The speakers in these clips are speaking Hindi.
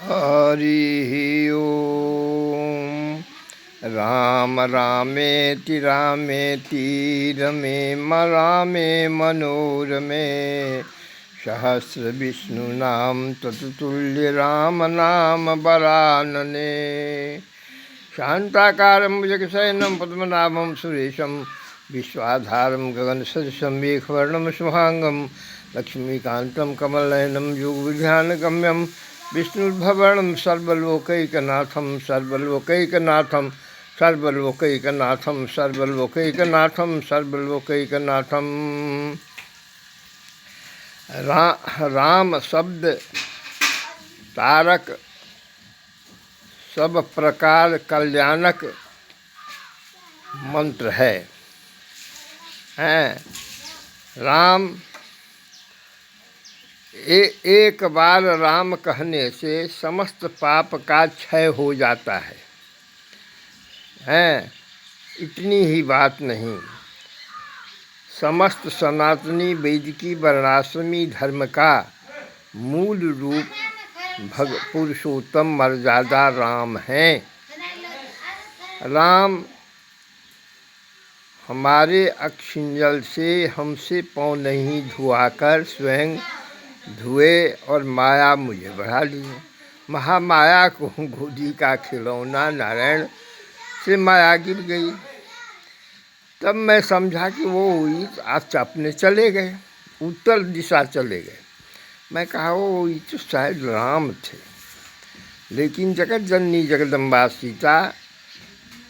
हरि ओम। राम रामेति रामेति रमे रामे मनोरमे सहस्र विष्णुनाम ततुल्य राम नाम वरानने। शांताकारं भुजगशयनं पद्मनाभं सुरेशं विश्वाधारं गगनसदृशं मेघवर्णं शुभांगं लक्ष्मीकान्तं कमलनयनं योगविध्यानगम्यं विष्णुर्भवनं सर्वलोकैकनाथं सर्वलोकैकनाथं सर्वलोकैकनाथं सर्वलोकैकनाथं सर्वलोकैकनाथं। राम शब्द तारक सब प्रकार कल्याणक मंत्र है। राम एक बार राम कहने से समस्त पाप का क्षय हो जाता है। इतनी ही बात नहीं, समस्त सनातनी वैदिकी वर्णाश्रमी धर्म का मूल रूप पुरुषोत्तम मर्यादा राम है। राम हमारे अक्षिंजल से हमसे पाँव नहीं धुआकर स्वयं धुए और माया मुझे बढ़ा लिए। महामाया को गोदी का खिलौना नारायण से माया गिर गई। तब मैं समझा कि वो आज अपने चले गए, उत्तर दिशा चले गए। मैं कहा वो ये तो शायद राम थे, लेकिन जगत जननी जगदम्बा सीता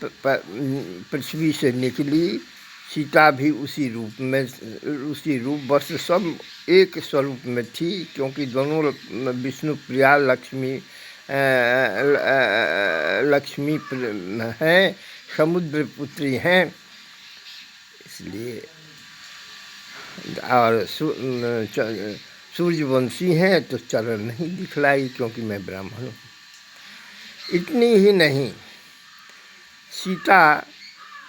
पृथ्वी से निकली। सीता भी उसी रूप वस्त्र सब एक स्वरूप में थी, क्योंकि दोनों विष्णु प्रिया लक्ष्मी हैं, समुद्र पुत्री हैं, इसलिए और सूर्यवंशी हैं तो चरण नहीं दिखलाई, क्योंकि मैं ब्राह्मण हूँ। इतनी ही नहीं, सीता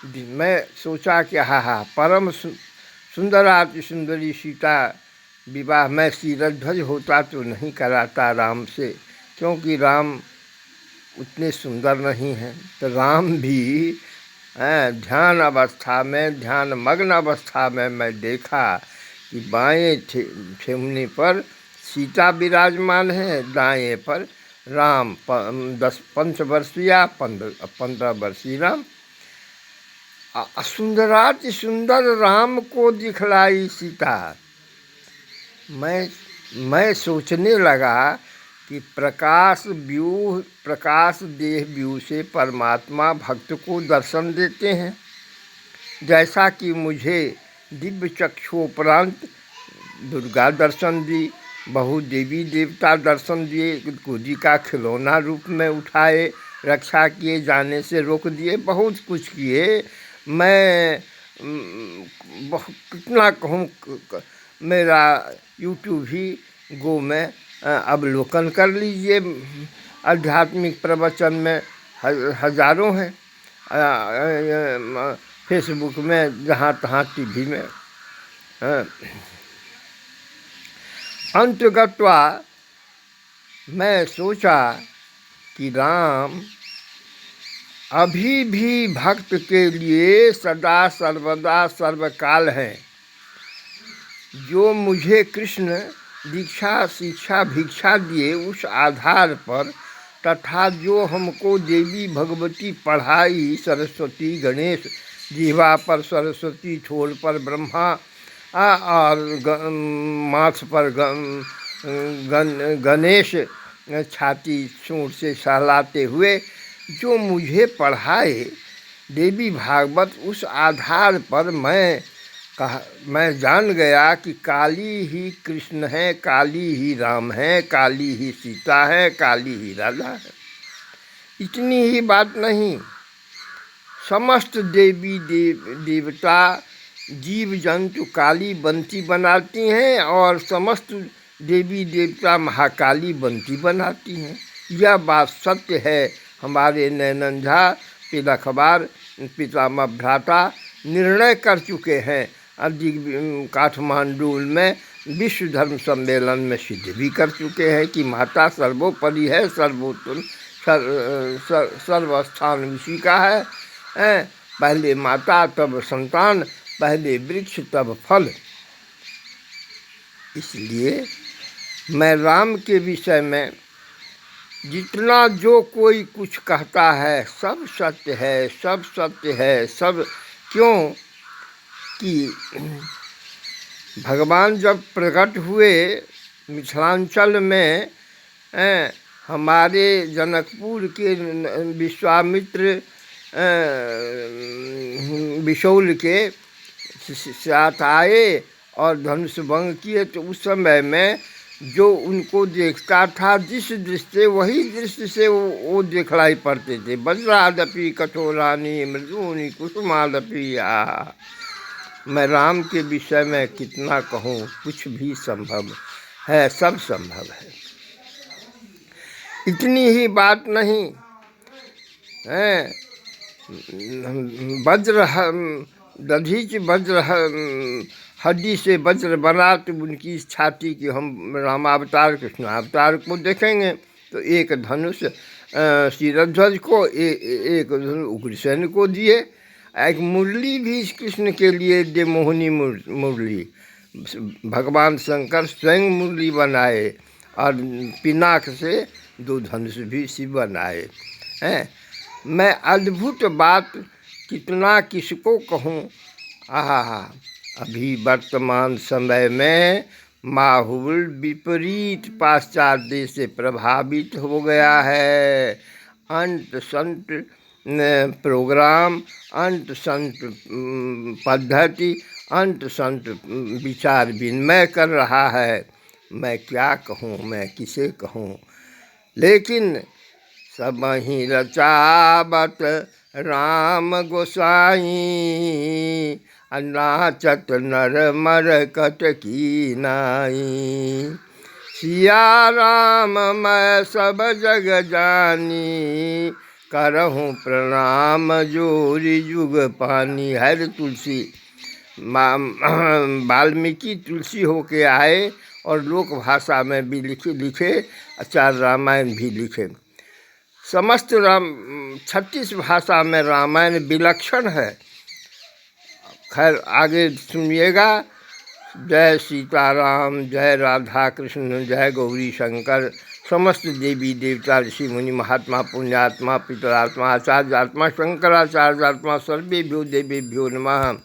मैं सोचा कि हाँ परम सुंदराति सुंदरी सीता विवाह मैं शिरध्वज होता तो नहीं कराता राम से, क्योंकि राम उतने सुंदर नहीं हैं। तो राम भी ध्यान अवस्था में, ध्यान मग्न अवस्था में मैं देखा कि बाएं ठेहुने पर सीता विराजमान है, दाएं पर राम 15 वर्षीय 15 वर्षीय राम। सुंदराति सुंदर राम को दिखलाई सीता। मैं सोचने लगा कि प्रकाश देह व्यू से परमात्मा भक्त को दर्शन देते हैं, जैसा कि मुझे दिव्य चक्षुपरांत दुर्गा दर्शन दी, बहु देवी देवता दर्शन दिए, गोदी का खिलौना रूप में उठाए, रक्षा किए, जाने से रोक दिए, बहुत कुछ किए। मैं कितना कहूँ, मेरा यूट्यूब ही गो में अवलोकन कर लीजिए। आध्यात्मिक प्रवचन में हजारों हैं, फेसबुक में, जहाँ तहाँ टीवी में। अंतगत्वा मैं सोचा कि राम अभी भी भक्त के लिए सदा सर्वदा सर्वकाल हैं। जो मुझे कृष्ण दीक्षा शिक्षा भिक्षा दिए उस आधार पर, तथा जो हमको देवी भगवती पढ़ाई, सरस्वती गणेश, जिह्वा पर सरस्वती, ठोड़ पर ब्रह्मा और माथ पर गणेश, छाती सूंड से सहलाते हुए जो मुझे पढ़ाए देवी भागवत, उस आधार पर मैं जान गया कि काली ही कृष्ण है, काली ही राम है, काली ही सीता है, काली ही राधा है। इतनी ही बात नहीं, समस्त देवी देवता जीव जंतु काली बंती बनाती हैं और समस्त देवी देवता महाकाली बंती बनाती हैं। यह बात सत्य है। हमारे नैनन झा पिलखबार पितामह भ्राता निर्णय कर चुके हैं। काठमांडू में विश्व धर्म सम्मेलन में सिद्ध भी कर चुके हैं कि माता सर्वोपरि है, सर्वोत्तम, सर्वस्थान उसी का है। पहले माता तब संतान, पहले वृक्ष तब फल। इसलिए मैं राम के विषय में जितना जो कोई कुछ कहता है सब सत्य है, सब सत्य है, सब। क्यों कि भगवान जब प्रकट हुए मिथिलांचल में, हमारे जनकपुर के विश्वामित्र बिशौल के साथ आए और धनुष भंग किए, तो उस समय में जो उनको देखता था जिस दृष्टि से, वही दृष्टि से वो दिखलाई पड़ते थे। वज्रादपि कठोरानी मृदूनि कुसुमादपि आहा। मैं राम के विषय में कितना कहूँ, कुछ भी संभव है, सब संभव है। इतनी ही बात नहीं है, वज्र दधीच वज्र हड्डी से वज्र बना, तो उनकी छाती की हम रामावतार कृष्णावतार को देखेंगे तो एक धनुष शिरध्वज को, एक उग्रसेन को दिए। एक मुरली भी कृष्ण के लिए दे, मोहिनी मुरली। भगवान शंकर स्वयं मुरली बनाए और पिनाक से 2 धनुष भी शिव बनाए हैं। मैं अद्भुत बात कितना किसको कहूँ। आहा, अभी वर्तमान समय में माहौल विपरीत पाश्चात्य देश से प्रभावित हो गया है। अंत संत प्रोग्राम, अंत संत पद्धति, अंत संत विचार विनिमय कर रहा है। मैं क्या कहूँ, मैं किसे कहूँ। लेकिन सब ही रचावत राम गोसाई, नाचत नर मर कट की नाई। सिया राम मैं सब जग जानी, करहूँ प्रणाम जोरी जुग पानी। हर तुलसी वाल्मीकि तुलसी होके आए और लोक भाषा में भी लिखे, आचार्य रामायण भी लिखे। समस्त 36 भाषा में रामायण विलक्षण है। खैर आगे सुनिएगा। जय सीताराम, जय राधा कृष्ण, जय गौरी शंकर। समस्त देवी देवता, ऋषि मुनि, महात्मा, पुण्यात्मा, पितरात्मा, आचार्यात्मा, शंकराचार्यात्मा, सर्वेभ्यो देवेभ्यो नमः।